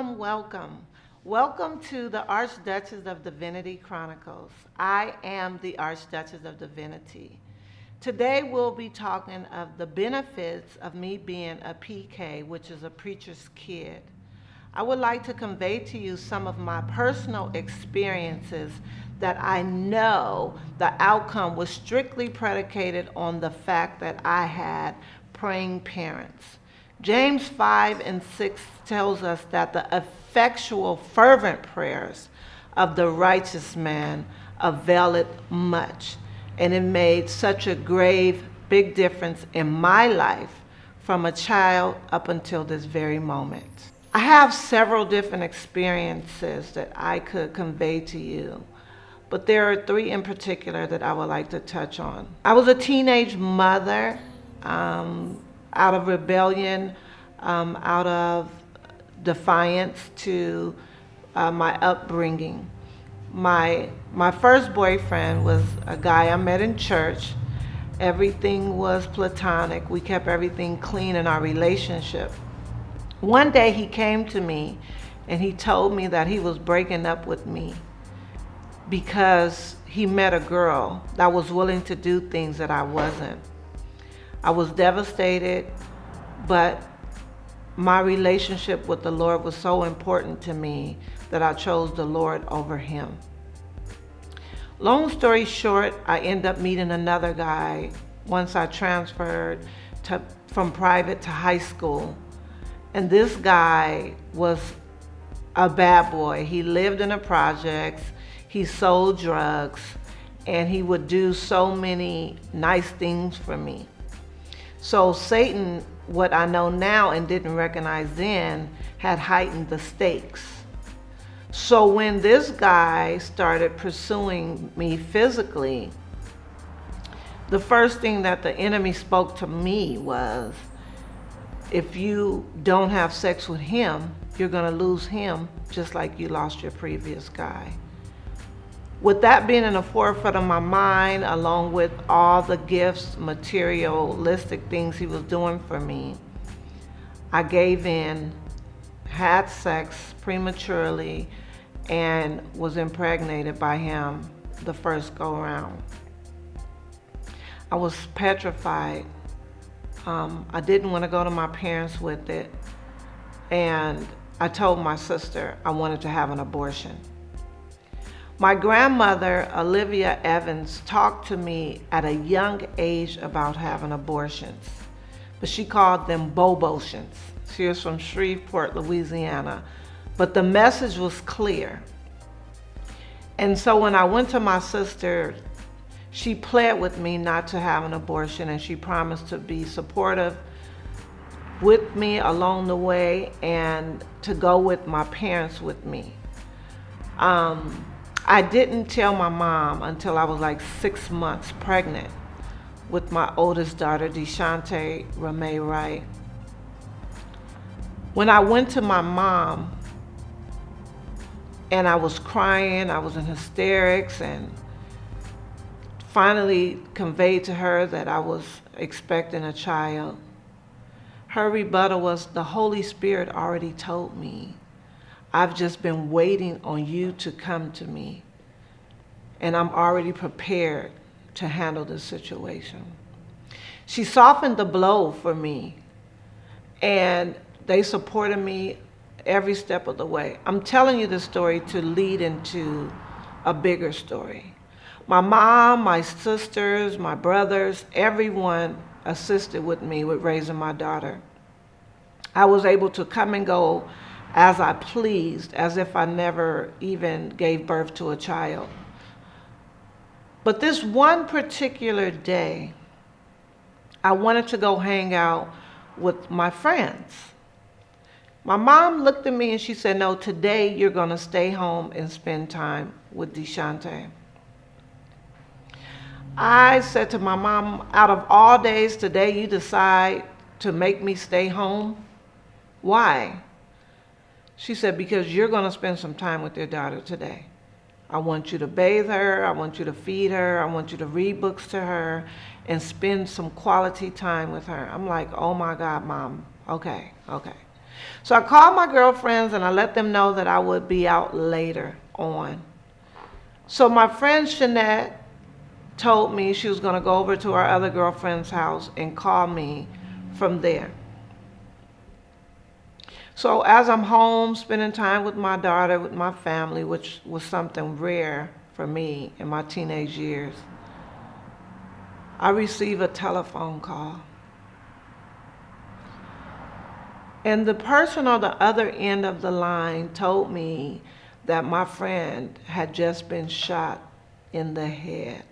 Welcome, welcome. Welcome to the Archduchess of Divinity Chronicles. I am the Archduchess of Divinity. Today we'll be talking of the benefits of me being a PK, which is a preacher's kid. I would like to convey to you some of my personal experiences that I know the outcome was strictly predicated on the fact that I had praying parents. James 5 and 6 tells us that the effectual fervent prayers of the righteous man availeth much. And it made such a grave, big difference in my life from a child up until this very moment. I have several different experiences that I could convey to you, but there are three in particular that I would like to touch on. I was a teenage mother, out of rebellion, out of defiance to my upbringing. My first boyfriend was a guy I met in church. Everything was platonic. We kept everything clean in our relationship. One day he came to me and he told me that he was breaking up with me because he met a girl that was willing to do things that I wasn't. I was devastated, but my relationship with the Lord was so important to me that I chose the Lord over him. Long story short, I ended up meeting another guy once I transferred from private to high school. And this guy was a bad boy. He lived in the projects, he sold drugs, and he would do so many nice things for me. So Satan, what I know now and didn't recognize then, had heightened the stakes. So when this guy started pursuing me physically, the first thing that the enemy spoke to me was, if you don't have sex with him, you're gonna lose him just like you lost your previous guy. With that being in the forefront of my mind, along with all the gifts, materialistic things he was doing for me, I gave in, had sex prematurely, and was impregnated by him the first go around. I was petrified. I didn't want to go to my parents with it, and I told my sister I wanted to have an abortion. My grandmother, Olivia Evans, talked to me at a young age about having abortions, but she called them bobotions. She was from Shreveport, Louisiana, but the message was clear. And so when I went to my sister, she pled with me not to have an abortion, and she promised to be supportive with me along the way and to go with my parents with me. I didn't tell my mom until I was like 6 months pregnant with my oldest daughter, Deshante Ramay Wright. When I went to my mom and I was crying, I was in hysterics, and finally conveyed to her that I was expecting a child, her rebuttal was, the Holy Spirit already told me. I've just been waiting on you to come to me, and I'm already prepared to handle this situation. She softened the blow for me, and they supported me every step of the way. I'm telling you this story to lead into a bigger story. My mom, my sisters, my brothers, everyone assisted with me with raising my daughter. I was able to come and go as I pleased, as if I never even gave birth to a child. But this one particular day, I wanted to go hang out with my friends. My mom looked at me and she said, no, today you're gonna stay home and spend time with Deshante. I said to my mom, out of all days, today you decide to make me stay home? Why? She said, because you're gonna spend some time with your daughter today. I want you to bathe her, I want you to feed her, I want you to read books to her and spend some quality time with her. I'm like, oh my God, Mom, okay. So I called my girlfriends and I let them know that I would be out later on. So my friend Shanette told me she was going to go over to our other girlfriend's house and call me from there. So as I'm home spending time with my daughter, with my family, which was something rare for me in my teenage years, I receive a telephone call. And the person on the other end of the line told me that my friend had just been shot in the head.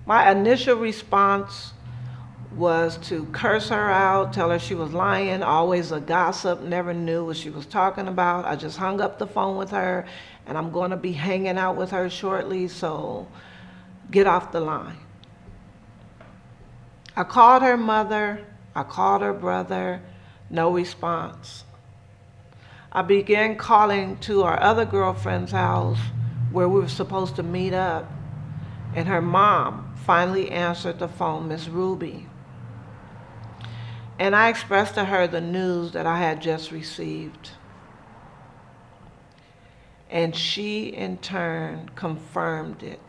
My initial response was to curse her out, tell her she was lying, always a gossip, never knew what she was talking about. I just hung up the phone with her, and I'm going to be hanging out with her shortly, so get off the line. I called her mother, I called her brother, no response. I began calling to our other girlfriend's house where we were supposed to meet up, and her mom finally answered the phone, Miss Ruby. And I expressed to her the news that I had just received. And she, in turn, confirmed it.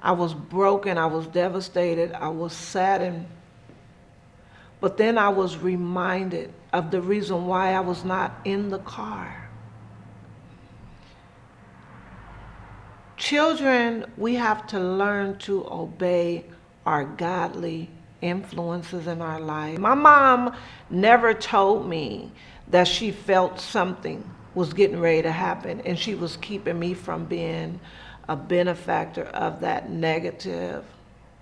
I was broken, I was devastated, I was saddened. But then I was reminded of the reason why I was not in the car. Children, we have to learn to obey our godly influences in our life. My mom never told me that she felt something was getting ready to happen and she was keeping me from being a benefactor of that negative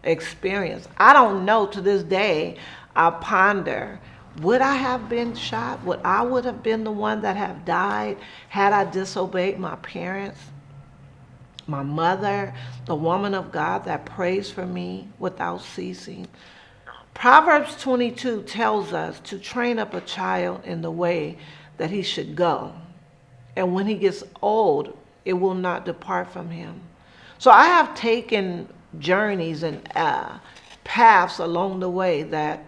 experience. I don't know, to this day, I ponder, would I have been shot? Would I have been the one that have died had I disobeyed my parents? My mother, the woman of God that prays for me without ceasing. Proverbs 22 tells us to train up a child in the way that he should go. And when he gets old, it will not depart from him. So I have taken journeys and paths along the way that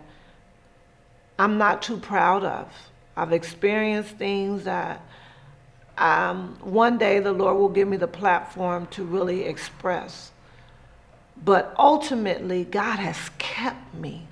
I'm not too proud of. I've experienced things that one day the Lord will give me the platform to really express. But ultimately, God has kept me